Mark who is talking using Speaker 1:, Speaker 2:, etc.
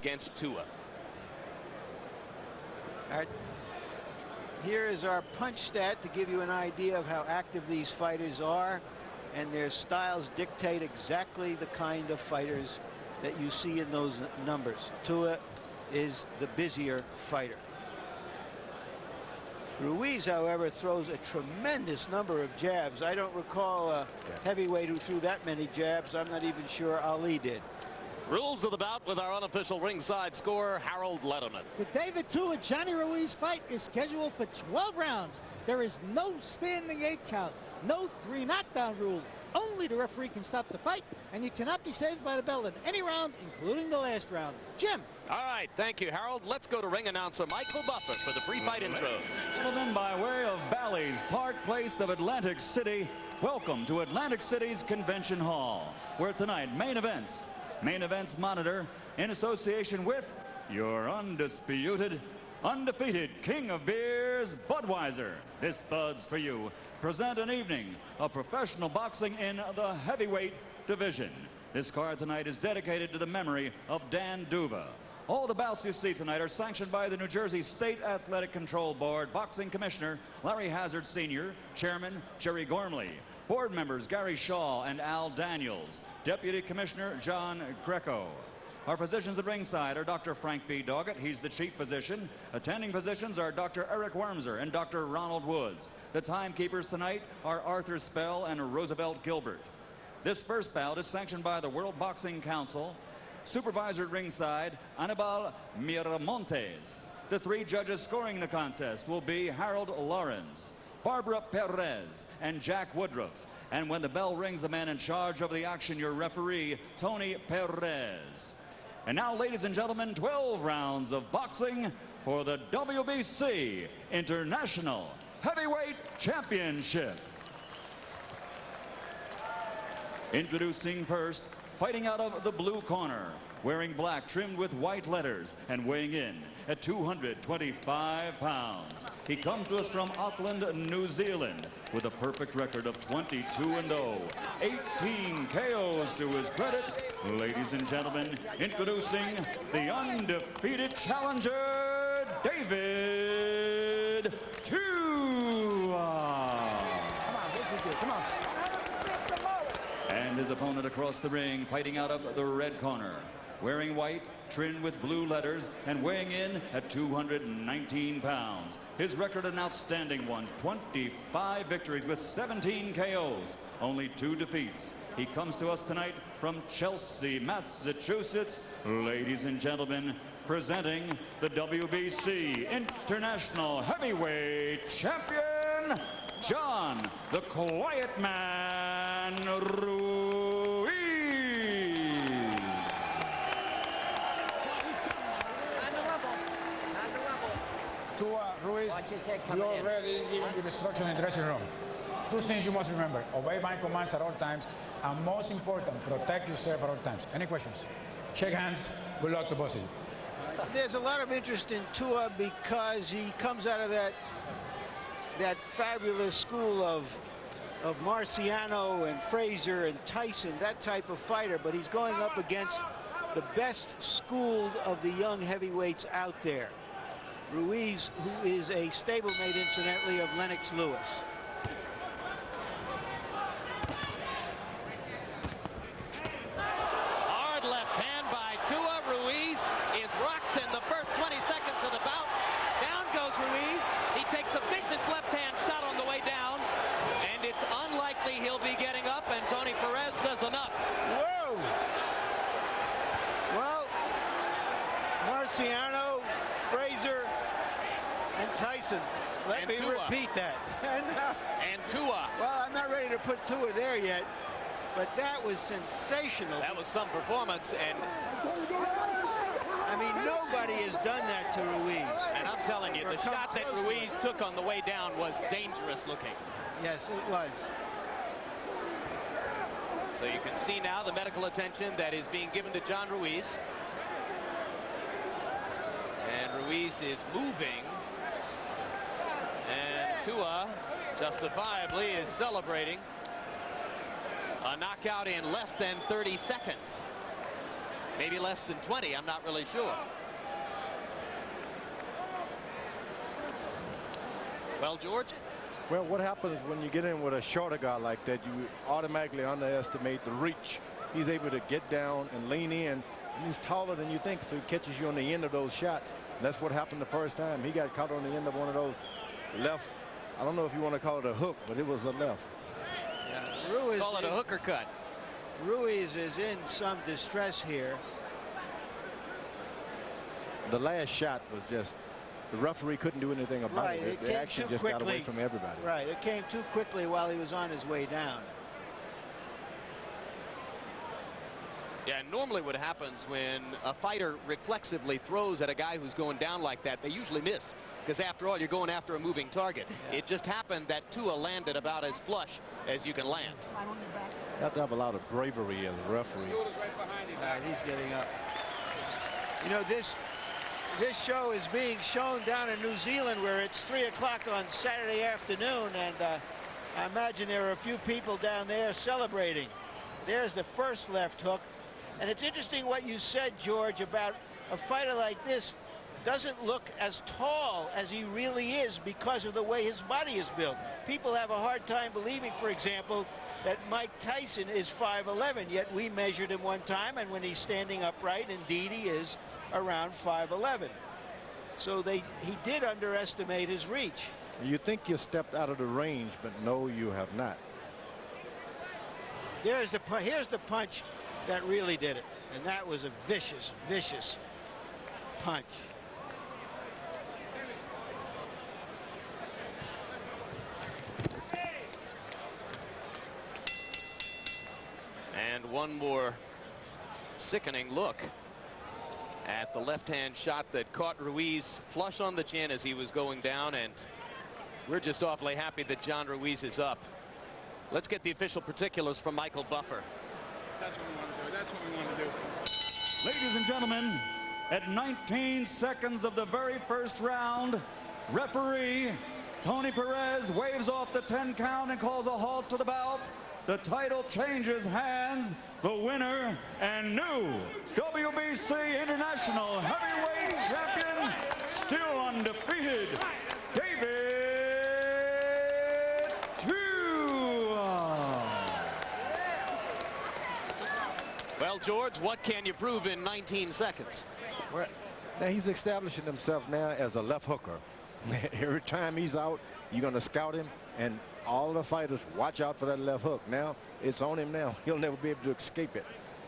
Speaker 1: against Tua.
Speaker 2: Here is our punch stat to give you an idea of how active these fighters are, and their styles dictate exactly the kind of fighters that you see in those numbers. Tua is the busier fighter. Ruiz, however, throws a tremendous number of jabs. I don't recall a heavyweight who threw that many jabs. I'm not even sure Ali did.
Speaker 1: Rules of the bout with our unofficial ringside scorer, Harold Letterman.
Speaker 3: The David Tua Johnny Ruiz fight is scheduled for 12 rounds. There is no standing 8 count, no 3 knockdown rule. Only the referee can stop the fight, and you cannot be saved by the bell in any round, including the last round. Jim.
Speaker 1: All right, thank you, Harold. Let's go to ring announcer Michael Buffett for the pre-fight intros.
Speaker 4: Gentlemen, by way of Bally's Park Place of Atlantic City, welcome to Atlantic City's Convention Hall, where tonight main events monitor in association with your undisputed, undefeated king of beers, Budweiser. This Bud's for you. Present an evening of professional boxing in the heavyweight division. This card tonight is dedicated to the memory of Dan Duva. All the bouts you see tonight are sanctioned by the New Jersey State Athletic Control Board, Boxing Commissioner Larry Hazard Sr., Chairman Jerry Gormley, Board members Gary Shaw and Al Daniels, Deputy Commissioner John Greco. Our physicians at ringside are Dr. Frank B. Doggett, he's the chief physician. Attending physicians are Dr. Eric Wormser and Dr. Ronald Woods. The timekeepers tonight are Arthur Spell and Roosevelt Gilbert. This first bout is sanctioned by the World Boxing Council. Supervisor at ringside, Anibal Miramontes. The 3 judges scoring the contest will be Harold Lawrence, Barbara Perez, and Jack Woodruff. And when the bell rings, the man in charge of the action, your referee, Tony Perez. And now, ladies and gentlemen, 12 rounds of boxing for the WBC International Heavyweight Championship. Introducing first, fighting out of the blue corner, wearing black trimmed with white letters and weighing in at 225 pounds. He comes to us from Auckland, New Zealand with a perfect record of 22-0, 18 KOs to his credit. Ladies and gentlemen, introducing the undefeated challenger, David Tua.
Speaker 3: Come on.
Speaker 4: And his opponent across the ring, fighting out of the red corner, wearing white, trimmed with blue letters, and weighing in at 219 pounds. His record an outstanding one, 25 victories with 17 KOs, only 2 defeats. He comes to us tonight from Chelsea, Massachusetts. Ladies and gentlemen, presenting the WBC International Heavyweight Champion, John the Quiet Man Ruiz.
Speaker 5: Ruiz, we already given you instruction in the dressing room. 2 things you must remember: obey my commands at all times, and most important, protect yourself at all times. Any questions? Shake hands. Good luck to both of you.
Speaker 2: There's a lot of interest in Tua because he comes out of that fabulous school of Marciano and Frazier and Tyson, that type of fighter, but he's going up against the best school of the young heavyweights out there. Ruiz, who is a stablemate, incidentally, of Lennox Lewis.
Speaker 1: Hard left hand by Tua. Ruiz is rocked in the first 20 seconds of the bout. Down goes Ruiz. He takes a vicious left hand shot on the way down, and it's unlikely he'll be getting up, and Tony Perez says enough.
Speaker 2: Whoa! Well, Marciano, Frazier, and Tyson. Let me repeat that.
Speaker 1: And Tua.
Speaker 2: Well, I'm not ready to put Tua there yet, but that was sensational.
Speaker 1: That was some performance, and
Speaker 2: I mean, nobody has done that to Ruiz.
Speaker 1: And I'm telling you, the shot that Ruiz took on the way down was dangerous looking.
Speaker 2: Yes, it was.
Speaker 1: So you can see now the medical attention that is being given to John Ruiz. And Ruiz is moving. And Tua, justifiably, is celebrating a knockout in less than 30 seconds. Maybe less than 20. I'm not really sure. Well, George?
Speaker 6: Well, what happens when you get in with a shorter guy like that, you automatically underestimate the reach. He's able to get down and lean in. And he's taller than you think, so he catches you on the end of those shots. And that's what happened the first time. He got caught on the end of one of those left. I don't know if you want to call it a hook, but it was a left.
Speaker 2: Yeah, Ruiz
Speaker 1: Call it a hooker cut.
Speaker 2: Ruiz is in some distress here.
Speaker 6: The last shot was just, the referee couldn't do anything about
Speaker 2: Right,
Speaker 6: it.
Speaker 2: it
Speaker 6: The action
Speaker 2: came too
Speaker 6: just got away
Speaker 2: quickly.
Speaker 6: from everybody.
Speaker 2: Right, it came too quickly while he was on his way down.
Speaker 1: Yeah, normally what happens when a fighter reflexively throws at a guy who's going down like that, they usually miss. Because after all, you're going after a moving target. Yeah. It just happened that Tua landed about as flush as you can land.
Speaker 6: You have to have a lot of bravery as a referee.
Speaker 2: Right, he's getting up. You know, this show is being shown down in New Zealand, where it's 3 o'clock on Saturday afternoon, and I imagine there are a few people down there celebrating. There's the first left hook. And it's interesting what you said, George, about a fighter like this doesn't look as tall as he really is because of the way his body is built. People have a hard time believing, for example, that Mike Tyson is 5'11", yet we measured him one time, and when he's standing upright, indeed he is around 5'11". So he did underestimate his reach.
Speaker 6: You think you stepped out of the range, but no, you have not.
Speaker 2: Here's the punch that really did it, and that was a vicious, vicious punch.
Speaker 1: And one more sickening look at the left-hand shot that caught Ruiz flush on the chin as he was going down, and we're just awfully happy that John Ruiz is up. Let's get the official particulars from Michael Buffer.
Speaker 7: That's what we want to do. That's what we want to do.
Speaker 4: Ladies and gentlemen, at 19 seconds of the very first round, referee Tony Perez waves off the 10 count and calls a halt to the bout. The title changes hands. The winner and new WBC International Heavyweight Champion, still undefeated, David Tua.
Speaker 1: Well, George, what can you prove in 19 seconds?
Speaker 6: Well, now he's establishing himself now as a left hooker. Every time he's out, you're going to scout him, and all the fighters watch out for that left hook. Now it's on him now. He'll never be able to escape it.